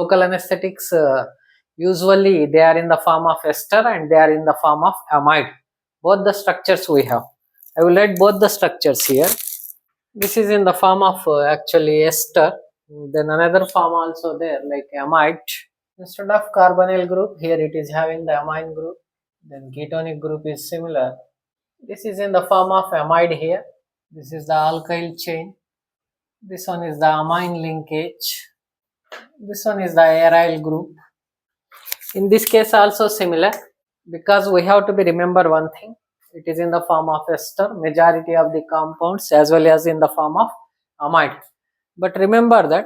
local anesthetics, usually they are in the form of ester and they are in the form of amide. Both the structures we have. I will write both the structures here. This is in the form of actually ester. Then another form also there like amide. Instead of carbonyl group, here it is having the amine group. Then ketonic group is similar. This is in the form of amide here. This is the alkyl chain. This one is the amine linkage. This one is the aryl group. In this case also similar, because we have to be remember one thing. It is in the form of ester, majority of the compounds, as well as in the form of amide. But remember that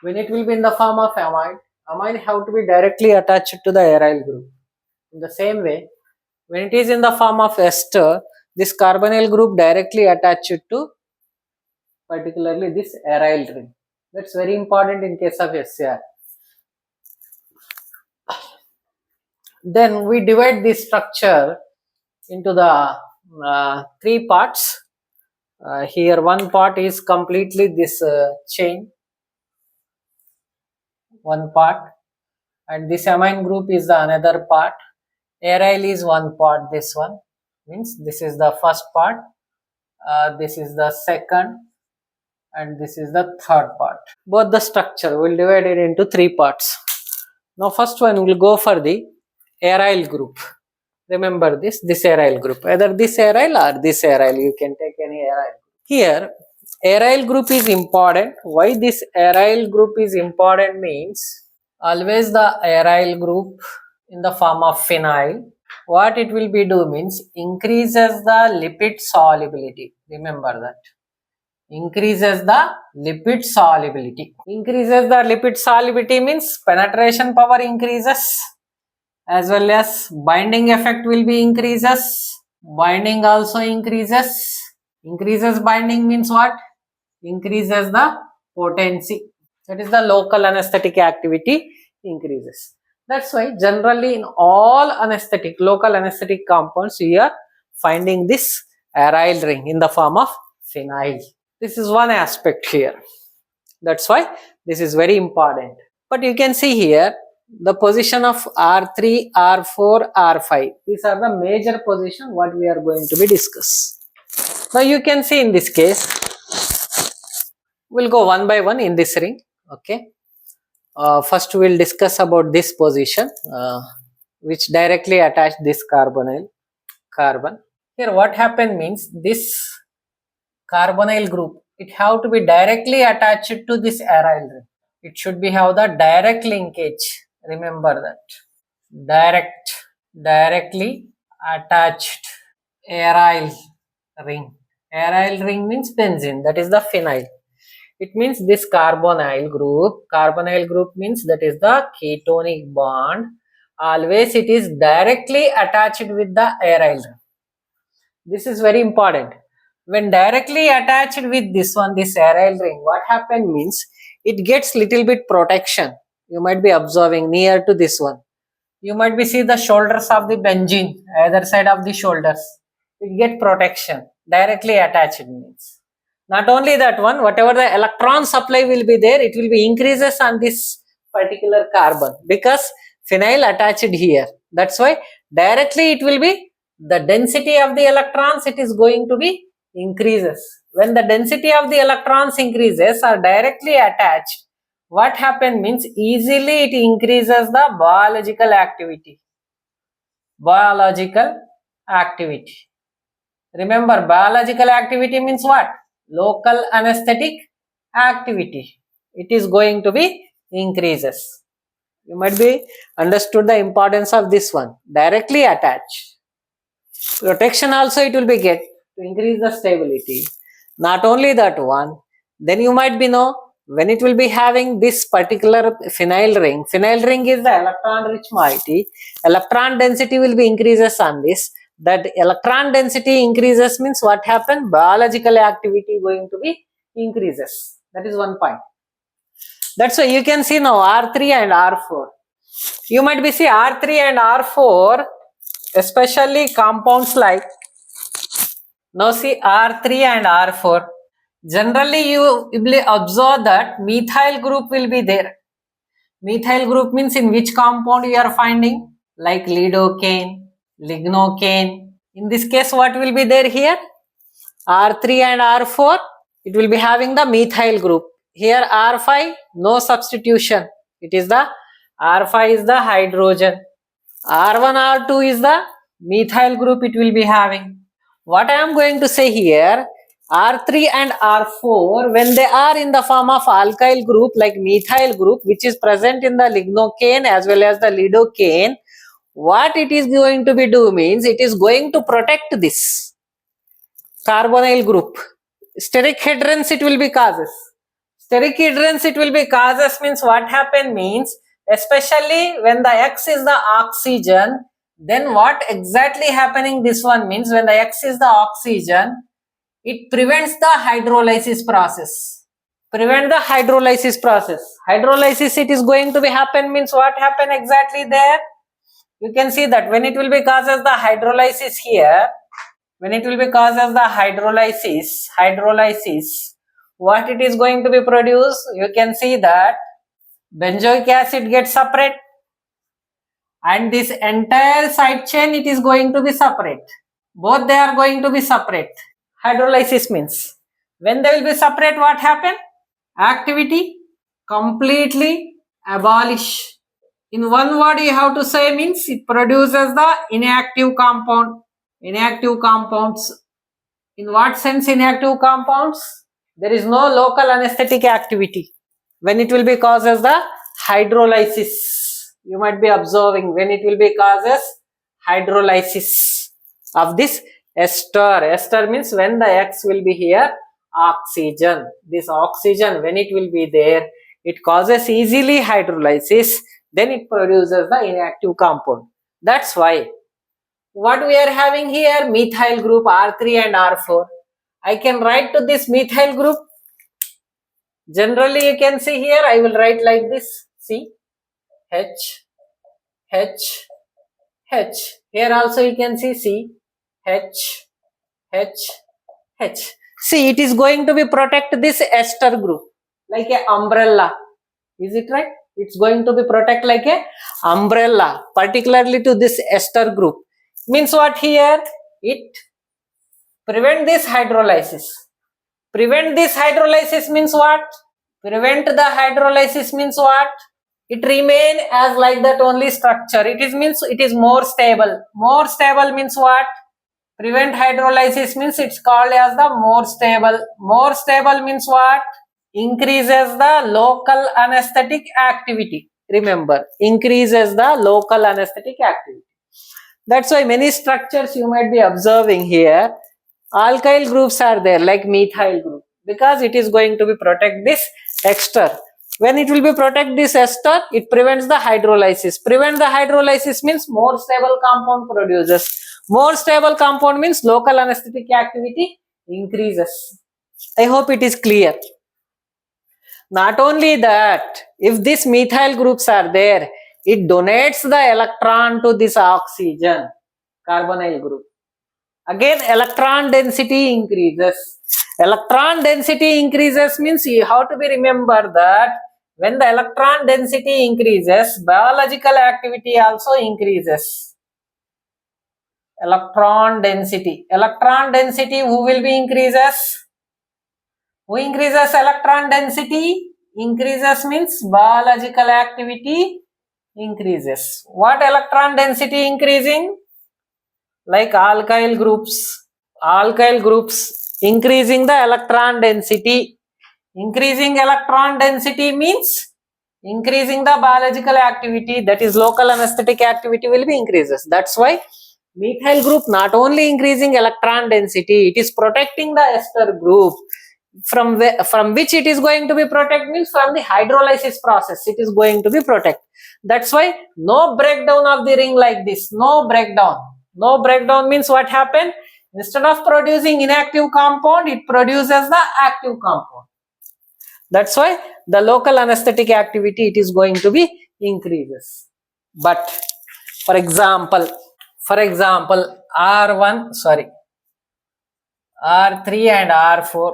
when it will be in the form of amide have to be directly attached to the aryl group. In the same way, when it is in the form of ester, this carbonyl group directly attached to particularly this aryl ring. That's very important in case of SAR. Then we divide this structure into the three parts. Here one part is completely this chain, one part, and this amine group is the another part. Aryl is one part, this one means this is the first part, this is the second, and this is the third part. Both the structure will divide it into three parts. Now first one will go for the aryl group. Remember this aryl group, either this aryl or this aryl, you can take any aryl. Here aryl group is important. Why this aryl group is important means, always the aryl group in the form of phenyl, what it will be do means increases the lipid solubility. Remember that. Increases the lipid solubility. Increases the lipid solubility means penetration power increases, as well as binding effect will be increases. Binding also increases. Increases binding means what? Increases the potency. That is the local anesthetic activity increases. That's why generally in all anesthetic, local anesthetic compounds, we are finding this aryl ring in the form of phenyl. This is one aspect here. That's why this is very important. But you can see here the position of R3, R4, R5. These are the major position what we are going to be discuss. Now you can see in this case, we'll go one by one in this ring. Okay. First we will discuss about this position, which directly attach this carbon. Here what happened means this carbonyl group, it have to be directly attached to this aryl ring. It should be have the direct linkage. Remember that. Directly attached aryl ring. Aryl ring means benzene, that is the phenyl. It means this carbonyl group means that is the ketonic bond. Always it is directly attached with the aryl ring. This is very important. When directly attached with this one, this aryl ring, what happened means it gets little bit protection. You might be observing near to this one. You might be see the shoulders of the benzene, either side of the shoulders. It get protection. Directly attached means. Not only that one, whatever the electron supply will be there, it will be increases on this particular carbon because phenyl attached here. That's why directly it will be the density of the electrons, it is going to be increases. When the density of the electrons increases or directly attached, what happen means easily it increases the biological activity. Remember, biological activity means what? Local anesthetic activity. It is going to be increases. You might be understood the importance of this one. Directly attached. Protection also it will be get to increase the stability. Not only that one, then you might be know when it will be having this particular phenyl ring is the electron rich moiety. Electron density will be increases on this. That electron density increases means what happen? Biological activity going to be increases. That is one point. That's why you can see now R3 and R4. You might be see R3 and R4, especially compounds like, now see R3 and R4. Generally you will observe that methyl group will be there. Methyl group means in which compound we are finding? Like lidocaine, lignocaine. In this case, what will be there here? R3 and R4, it will be having the methyl group. Here R5, no substitution. It is the R5 is the hydrogen. R1, R2 is the methyl group it will be having. What I am going to say here, R3 and R4, when they are in the form of alkyl group like methyl group, which is present in the lignocaine as well as the lidocaine, what it is going to be do means it is going to protect this carbonyl group. Steric hindrance it will be causes. Steric hindrance it will be causes means what happen means, especially when the X is the oxygen, then what exactly happening this one means, when the X is the oxygen, it prevents the hydrolysis process. Prevent the hydrolysis process. Hydrolysis it is going to be happen means what happen exactly there? You can see that when it will be causes the hydrolysis here, when it will be causes the hydrolysis, what it is going to be produced? You can see that benzoic acid gets separate and this entire side chain it is going to be separate. Both they are going to be separate. Hydrolysis means when they will be separate, what happen? Activity completely abolish. In one word you have to say means it produces the inactive compound. Inactive compounds. In what sense inactive compounds? There is no local anesthetic activity. When it will be causes the hydrolysis, you might be observing when it will be causes hydrolysis of this ester. Ester means when the X will be here oxygen. This oxygen when it will be there, it causes easily hydrolysis, then it produces the inactive compound. That's why what we are having here, methyl group R3 and R4. I can write to this methyl group. Generally you can see here, I will write like this. See, H, H, H. Here also you can see C, H, H, H. See, it is going to be protect this ester group like a umbrella. Is it right? It's going to be protect like a umbrella, particularly to this ester group. Means what here? It prevent this hydrolysis. Prevent this hydrolysis means what? Prevent the hydrolysis means what? It remain as like that only structure. It is means it is more stable. More stable means what? Prevent hydrolysis means it's called as the more stable. More stable means what? Increases the local anesthetic activity. Remember, increases the local anesthetic activity. That's why many structures you might be observing here, alkyl groups are there like methyl group, because it is going to be protect this ester. When it will be protect this ester, it prevents the hydrolysis. Prevent the hydrolysis means more stable compound produces. More stable compound means local anesthetic activity increases. I hope it is clear. Not only that, if these methyl groups are there, it donates the electron to this oxygen, carbonyl group. Again, electron density increases. Electron density increases means you have to be remember that when the electron density increases, biological activity also increases. Electron density. Electron density, who will be increases? Who increases electron density? Increases means biological activity increases. What electron density increasing? Like alkyl groups. Alkyl groups increasing the electron density. Increasing electron density means increasing the biological activity, that is local anesthetic activity will be increases. That's why methyl group not only increasing electron density, it is protecting the ester group. From which it is going to be protect means from the hydrolysis process it is going to be protect. That's why no breakdown of the ring like this. No breakdown. No breakdown means what happened? Instead of producing inactive compound, it produces the active compound. That's why the local anesthetic activity it is going to be increases. But for example R1, R3 and R4,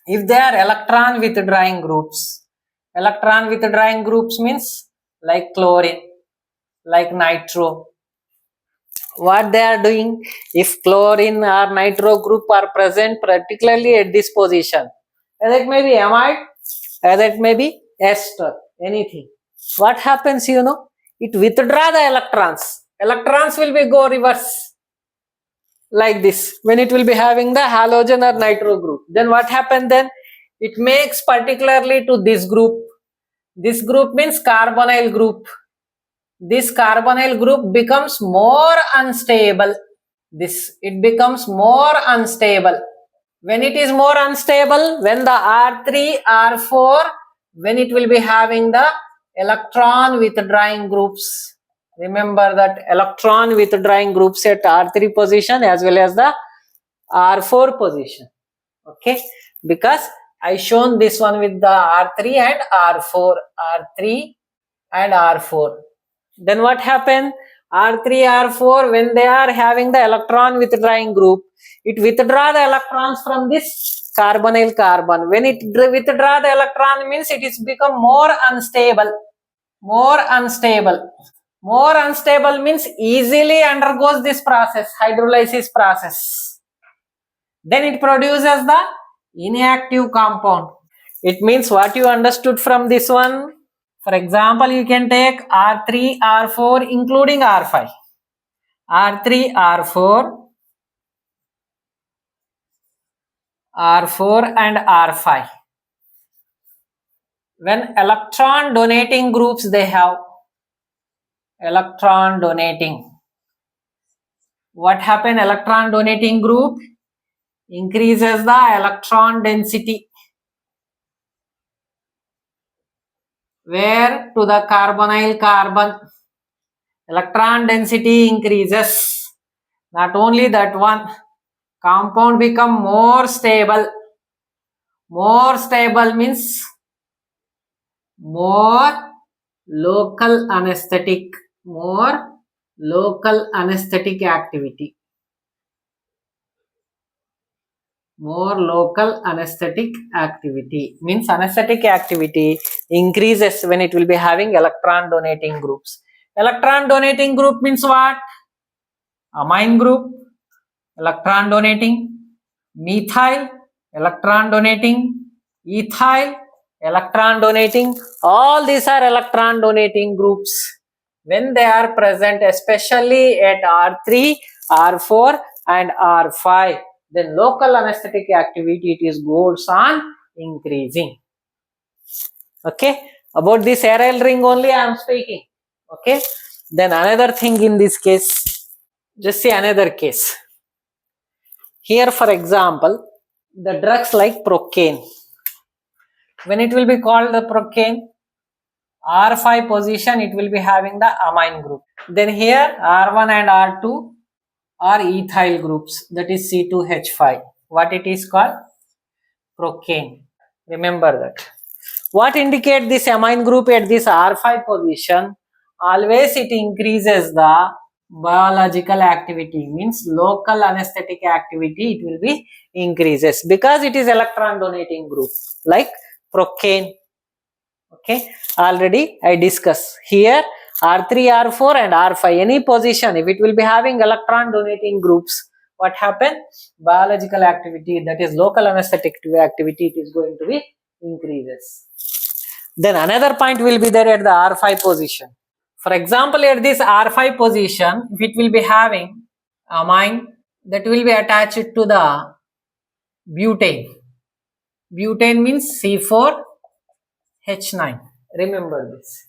if they are electron withdrawing groups, Electron withdrawing groups means like chlorine, like nitro. What they are doing, if chlorine or nitro group are present particularly at this position, either it may be amide, either it may be ester, anything. What happens, you know, it withdraw the electrons. Electrons will be go reverse like this when it will be having the halogen or nitro group. Then what happens then? It makes particularly to this group. This group means carbonyl group. This carbonyl group becomes more unstable. It becomes more unstable. When it is more unstable, when the R3, R4, when it will be having the electron withdrawing groups. Remember that electron withdrawing groups at R3 position as well as the R4 position. Okay, because I shown this one with the R3 and R4, R3 and R4. Then what happened? R3, R4, when they are having the electron withdrawing group, it withdraw the electrons from this carbonyl carbon. When it withdraw the electron means it is become more unstable. More unstable. More unstable means easily undergoes this process, hydrolysis process. Then it produces the inactive compound. It means what you understood from this one. For example, you can take R3, R4 including R5. R3, R4, R4 and R5. When electron donating groups they have, electron donating. What happen? Electron donating group increases the electron density. Where? To the carbonyl carbon. Electron density increases. Not only that one, compound become more stable. More stable means more local anesthetic. More local anesthetic activity. More local anesthetic activity means anesthetic activity increases when it will be having electron donating groups. Electron donating group means what? Amine group, electron donating, methyl, electron donating, ethyl, electron donating. All these are electron donating groups. When they are present, especially at R3, R4 and R5, then local anesthetic activity it is goes on increasing. Okay, about this aryl ring only I am speaking. Okay, then another thing in this case, just see another case. Here for example, the drugs like procaine. When it will be called the procaine, R5 position it will be having the amine group. Then here R1 and R2 are ethyl groups, that is C2H5. What it is called? Procaine. Remember that. What indicate this amine group at this R5 position? Always it increases the biological activity, means local anesthetic activity it will be increases because it is electron donating group like procaine. Okay, already I discussed here R3, R4 and R5, any position if it will be having electron donating groups, what happen? Biological activity, that is local anesthetic activity, it is going to be increases. Then another point will be there at the R5 position. For example, at this R5 position, if it will be having amine that will be attached to the butane. Butane means C4H9. Remember this.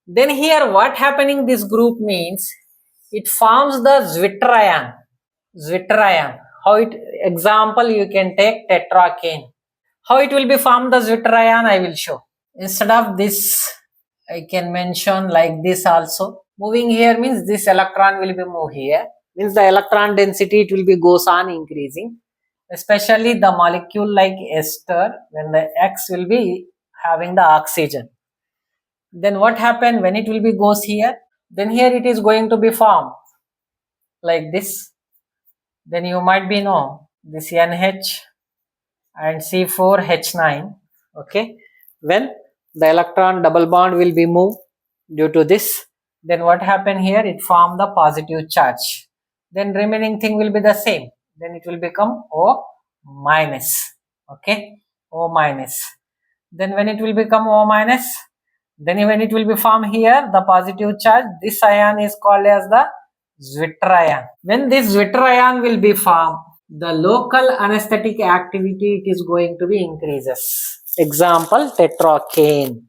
Then here what happening this group means, it forms the Zwitter ion. Zwitter ion. How it, example you can take tetracane. How it will be formed the Zwitter ion I will show. Instead of this I can mention like this also. Moving here means this electron will be move here. Means the electron density it will be goes on increasing. Especially the molecule like ester, when the X will be having the oxygen. Then what happen when it will be goes here? Then here it is going to be formed like this. Then you might be know this NH and C4H9. Okay, when The electron double bond will be moved due to this. Then what happened here? It formed the positive charge. Then remaining thing will be the same. Then it will become O minus. Okay, O minus. Then when it will become O minus, then when it will be formed here, the positive charge, this ion is called as the Zwitter ion. When this Zwitter ion will be formed, the local anesthetic activity it is going to be increases. Example, tetracane.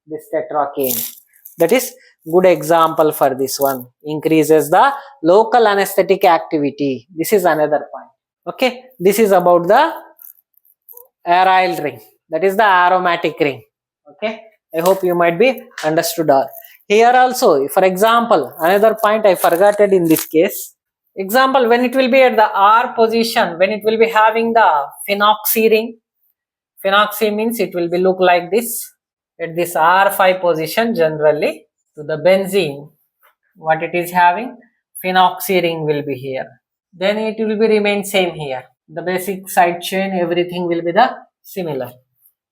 This tetracane. That is good example for this one. Increases the local anesthetic activity. This is another point. Okay. This is about the aryl ring. That is the aromatic ring. Okay. I hope you might be understood all. Here also, for example, another point I forgot it in this case. Example, when it will be at the R position, when it will be having the phenoxy ring. Phenoxy means it will be look like this. At this R5 position generally to the benzene, what it is having, phenoxy ring will be here. Then it will be remain same here. The basic side chain, everything will be the similar.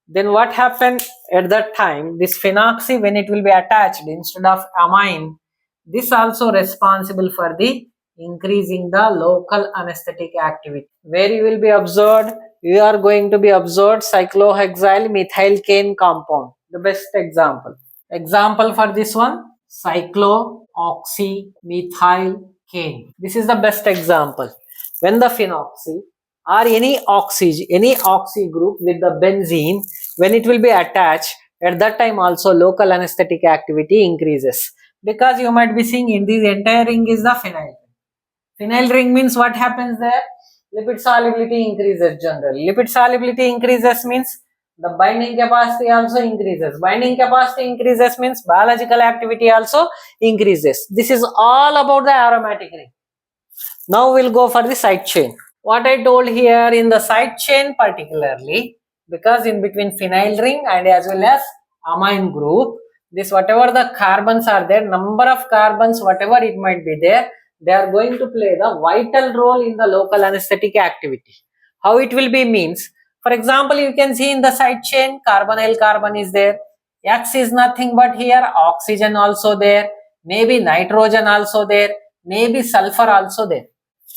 Then what happened at that time, this phenoxy when it will be attached instead of amine, this also responsible for the increasing the local anesthetic activity. Where you will be observed, you are going to be observed cyclohexyl methylcane compound. The best example. Example for this one, cyclooxymethylcane. This is the best example. When the phenoxy or any oxy group with the benzene, when it will be attached, at that time also local anesthetic activity increases. Because you might be seeing in this entire ring is the phenyl. Phenyl ring means what happens there? Lipid solubility increases generally. Lipid solubility increases means the binding capacity also increases. Binding capacity increases means biological activity also increases. This is all about the aromatic ring. Now we'll go for the side chain. What I told here in the side chain particularly, because in between phenyl ring and as well as amine group, this whatever the carbons are there, number of carbons whatever it might be there, they are going to play the vital role in the local anesthetic activity. How it will be means, for example, you can see in the side chain carbonyl carbon is there, X is nothing but here oxygen also there, maybe nitrogen also there, maybe sulfur also there.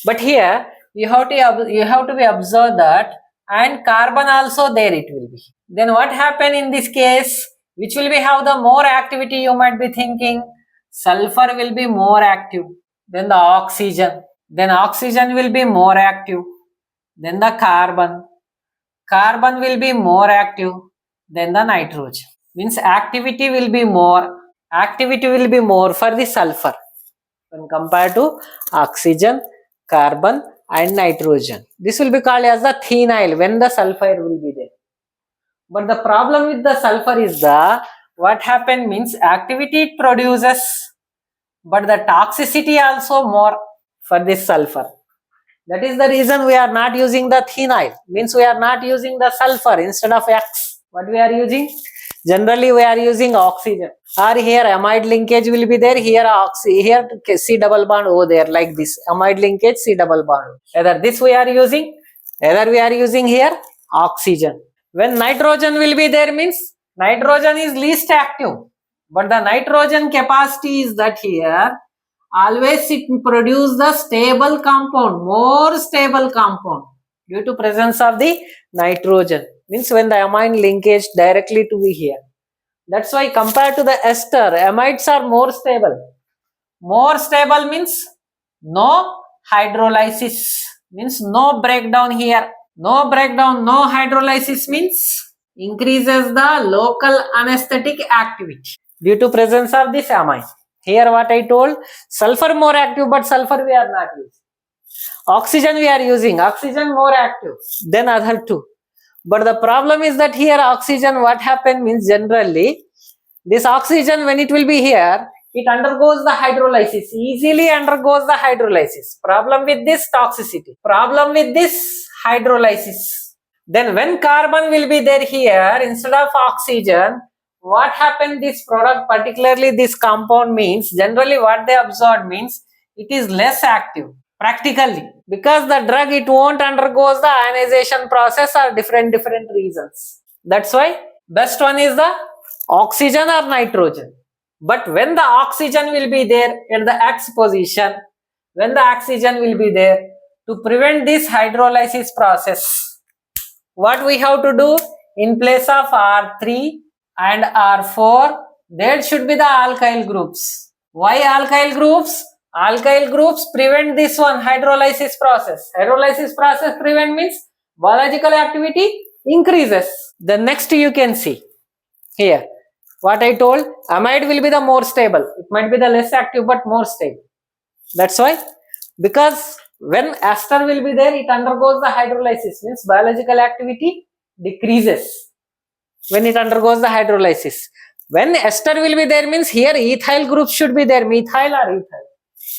But here you have to be observed that and carbon also there it will be. Then what happen in this case? Which will be have the more activity you might be thinking? Sulfur will be more active than the oxygen. Then oxygen will be more active than the carbon. Carbon will be more active than the nitrogen. Means activity will be more for the sulfur when compared to oxygen, carbon and nitrogen. This will be called as the phenyl when the sulfur will be there. But the problem with the sulfur is what happened means activity it produces, but the toxicity also more for this sulfur. That is the reason we are not using the phenyl. Means we are not using the sulfur instead of X. What we are using? Generally we are using oxygen. Or here amide linkage will be there. Here C double bond over there like this. Amide linkage C double bond. Either this we are using. Either we are using here oxygen. When nitrogen will be there means nitrogen is least active. But the nitrogen capacity is that here always it produce the stable compound, more stable compound due to presence of the nitrogen. Means when the amine linkage directly to be here. That's why compared to the ester, amides are more stable. More stable means no hydrolysis, means no breakdown here. No breakdown, no hydrolysis means increases the local anesthetic activity due to presence of this amine. Here what I told, sulfur more active, but sulfur we are not using. Oxygen we are using, oxygen more active than other two. But the problem is that here oxygen what happened means generally, this oxygen when it will be here, it undergoes the hydrolysis, easily undergoes the hydrolysis. Problem with this toxicity, problem with this hydrolysis. Then when carbon will be there here, instead of oxygen, what happened this product, particularly this compound means, generally what they observed means, it is less active practically. Because the drug it won't undergoes the ionization process or different reasons. That's why best one is the oxygen or nitrogen. But when the oxygen will be there at the X position, when the oxygen will be there, to prevent this hydrolysis process, what we have to do, in place of R3 and R4, there should be the alkyl groups. Why alkyl groups? Alkyl groups prevent this one hydrolysis process. Hydrolysis process prevent means biological activity increases. The next you can see here, what I told, amide will be the more stable. It might be the less active but more stable. That's why, because when ester will be there, it undergoes the hydrolysis, means biological activity decreases when it undergoes the hydrolysis. When ester will be there, means here ethyl group should be there, methyl or ethyl.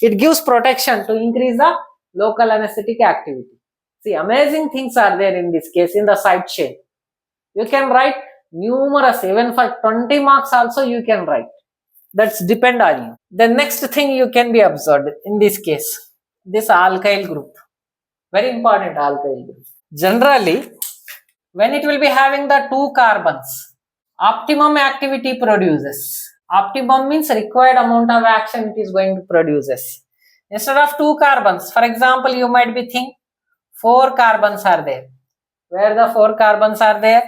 It gives protection to increase the local anesthetic activity. See, amazing things are there in this case in the side chain. You can write numerous, even for 20 marks also you can write. That's depend on you. The next thing you can be observed in this case, this alkyl group. Very important alkyl group. Generally, when it will be having the 2 carbons, optimum activity produces. Optimum means required amount of action it is going to produces. Instead of 2 carbons, for example, you might be think 4 carbons are there. Where the 4 carbons are there?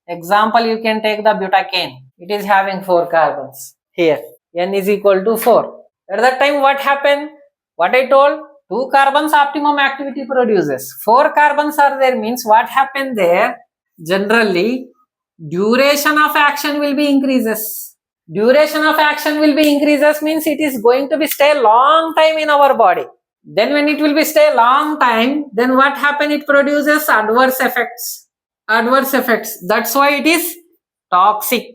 Example, you can take the butane. It is having 4 carbons. Here, N is equal to 4. At that time, what happened? What I told? 2 carbons optimum activity produces. 4 carbons are there means what happened there? Generally, duration of action will be increases. Duration of action will be increases means it is going to be stay long time in our body. Then when it will be stay long time, then what happen? It produces adverse effects. Adverse effects. That's why it is toxic.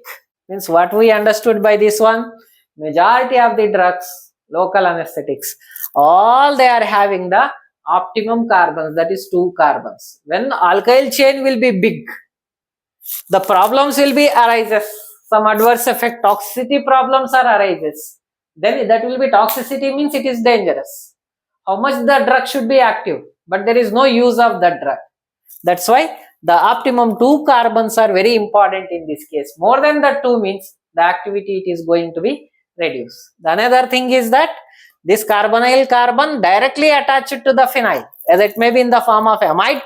Means what we understood by this one, majority of the drugs, local anesthetics, all they are having the optimum carbons, that is 2 carbons. When alkyl chain will be big, the problems will be arises. Some adverse effect, toxicity problems are arises. Then that will be toxicity means it is dangerous. How much the drug should be active, but there is no use of that drug. That's why the optimum 2 carbons are very important in this case. More than the 2 means the activity it is going to be reduced. The another thing is that this carbonyl carbon directly attached to the phenyl, as it may be in the form of amide.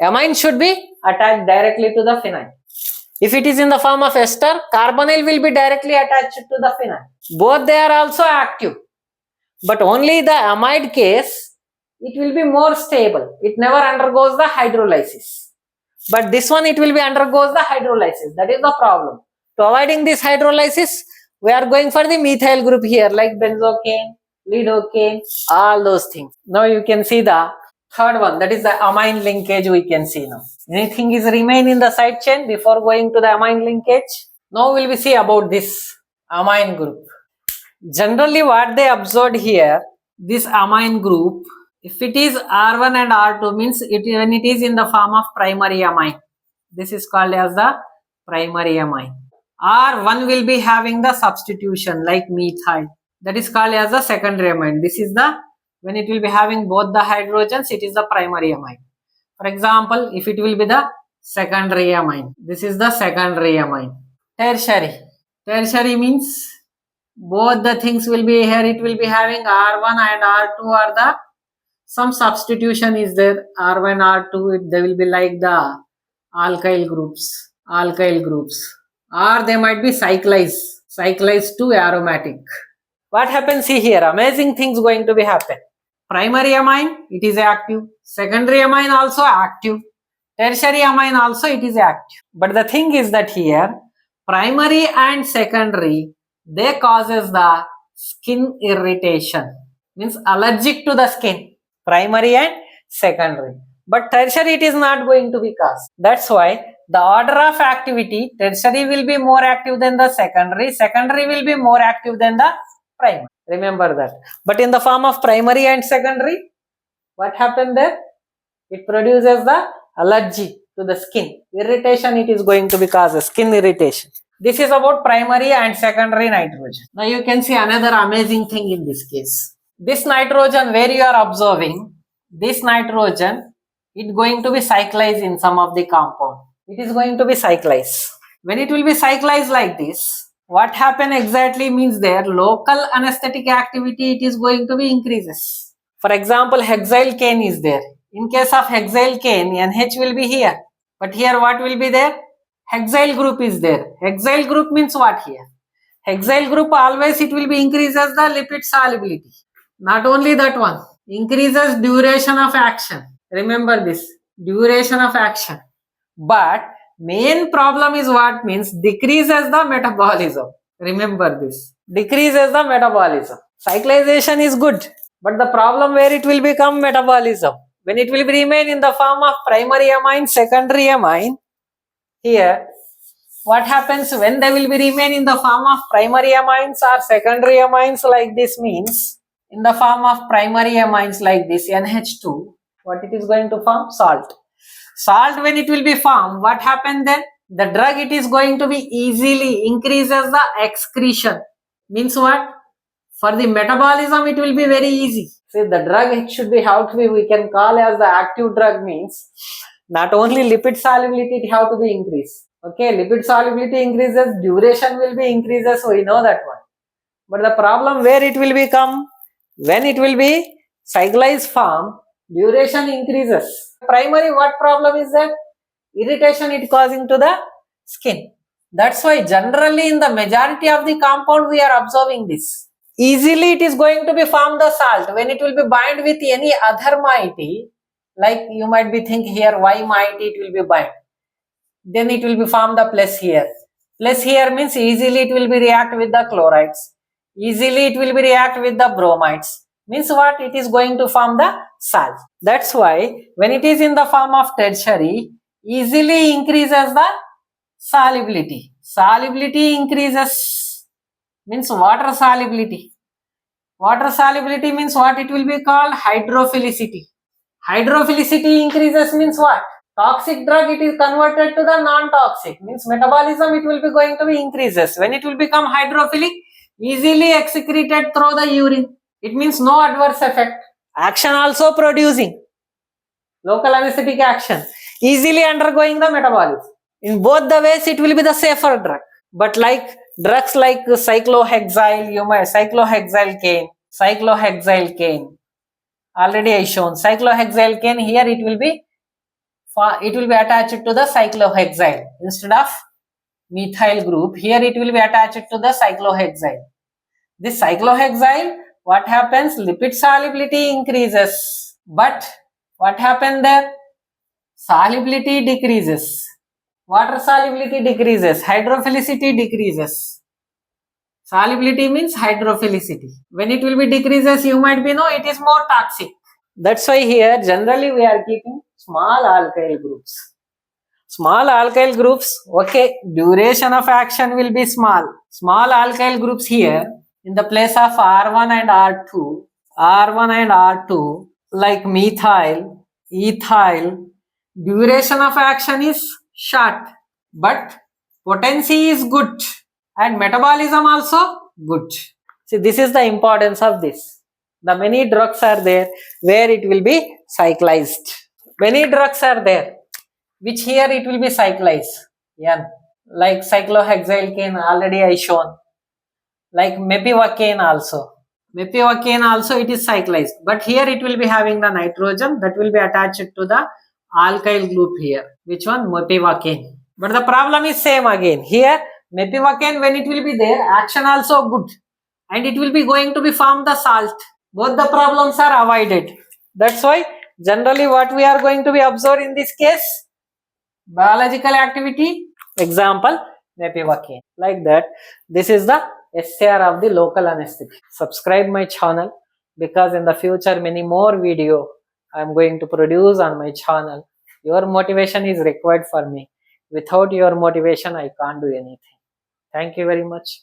Amine should be attached directly to the phenyl. If it is in the form of ester, carbonyl will be directly attached to the phenyl. Both they are also active. But only the amide case, it will be more stable. It never undergoes the hydrolysis. But this one, it will be undergoes the hydrolysis. That is the problem. To avoiding this hydrolysis, we are going for the methyl group here, like benzocaine, lidocaine, all those things. Now you can see the third one, that is the amine linkage we can see now. Anything is remain in the side chain before going to the amine linkage? Now we will see about this amine group. Generally what they observed here, this amine group, if it is R1 and R2 means when it is in the form of primary amine, this is called as the primary amine. R1 will be having the substitution like methyl, that is called as the secondary amine. This is the, when it will be having both the hydrogens, it is the primary amine. For example, if it will be the secondary amine, this is the secondary amine. Tertiary. Tertiary means both the things will be here, it will be having R1 and R2 are the, some substitution is there, R1, R2, they will be like the alkyl groups, or they might be cyclized to aromatic. What happens here? Amazing things going to be happen. Primary amine, it is active. Secondary amine also active. Tertiary amine also it is active. But the thing is that here, primary and secondary, they causes the skin irritation. Means allergic to the skin. Primary and secondary. But tertiary it is not going to be caused. That's why the order of activity, tertiary will be more active than the secondary. Secondary will be more active than the primary. Remember that. But in the form of primary and secondary, what happened there? It produces the allergy to the skin. Irritation it is going to be causes, skin irritation. This is about primary and secondary nitrogen. Now you can see another amazing thing in this case. This nitrogen where you are observing, this nitrogen, it going to be cyclized in some of the compound. It is going to be cyclized. When it will be cyclized like this, what happen exactly means their local anesthetic activity, it is going to be increases. For example, hexyl cane is there. In case of hexyl cane, NH will be here. But here what will be there? Hexyl group is there. Hexyl group means what here? Hexyl group always it will be increases the lipid solubility. Not only that one, increases duration of action. Remember this, duration of action. But main problem is what means decreases the metabolism. Remember this, decreases the metabolism. Cyclization is good, but the problem where it will become metabolism. When it will remain in the form of primary amine, secondary amine, here what happens when they will be remain in the form of primary amines or secondary amines like this means in the form of primary amines like this NH2, what it is going to form? Salt. Salt when it will be formed, what happens then? The drug it is going to be easily increases the excretion. Means what? For the metabolism it will be very easy. See, the drug it should be how to be we can call as the active drug means not only lipid solubility it have to be increased. Okay, lipid solubility increases, duration will be increases, so we know that one. But the problem where it will become, when it will be cyclized form, duration increases. Primary what problem is that? Irritation it causing to the skin. That's why generally in the majority of the compound we are observing this. Easily it is going to be form the salt when it will be bind with any other moiety. Like you might be thinking here why moiety it will be bind. Then it will be form the plus here. Plus here means easily it will be react with the chlorides. Easily it will be react with the bromides. Means what? It is going to form the salt. That's why when it is in the form of tertiary, easily increases the solubility. Solubility increases means water solubility. Water solubility means what? It will be called hydrophilicity. Hydrophilicity increases means what? Toxic drug it is converted to the non-toxic, means metabolism it will be going to be increases. When it will become hydrophilic, easily excreted through the urine. It means no adverse effect. Action also producing. Local anesthetic action. Easily undergoing the metabolism. In both the ways it will be the safer drug. But like drugs like cyclohexyl, you might cyclohexyl cane. Already I shown cyclohexyl cane, here it will be attached to the cyclohexyl instead of methyl group. Here it will be attached to the cyclohexyl. This cyclohexyl, what happens? Lipid solubility increases, but what happened there? Solubility decreases, water solubility decreases, hydrophilicity decreases. Solubility means hydrophilicity. When it will be decreases, you might be know it is more toxic. That's why here generally we are keeping small alkyl groups. Small alkyl groups, okay, duration of action will be small. Small alkyl groups here in the place of R1 and R2, like methyl, ethyl, duration of action is short, but potency is good and metabolism also good. See, this is the importance of this. The many drugs are there where it will be cyclized. Many drugs are there which here it will be cyclized. Yeah, like cyclohexyl cane already I shown. Like mepivacaine also. Mepivacaine also it is cyclized, but here it will be having the nitrogen that will be attached to the alkyl group here. Which one? Mepivacaine. But the problem is same again. Here mepivacaine when it will be there, action also good, and it will be going to be form the salt. Both the problems are avoided. That's why generally what we are going to be observed in this case, biological activity, example mepivacaine. Like that, this is the SAR of the local anesthetic. Subscribe my channel because in the future many more video I am going to produce on my channel. Your motivation is required for me. Without your motivation I can't do anything. Thank you very much.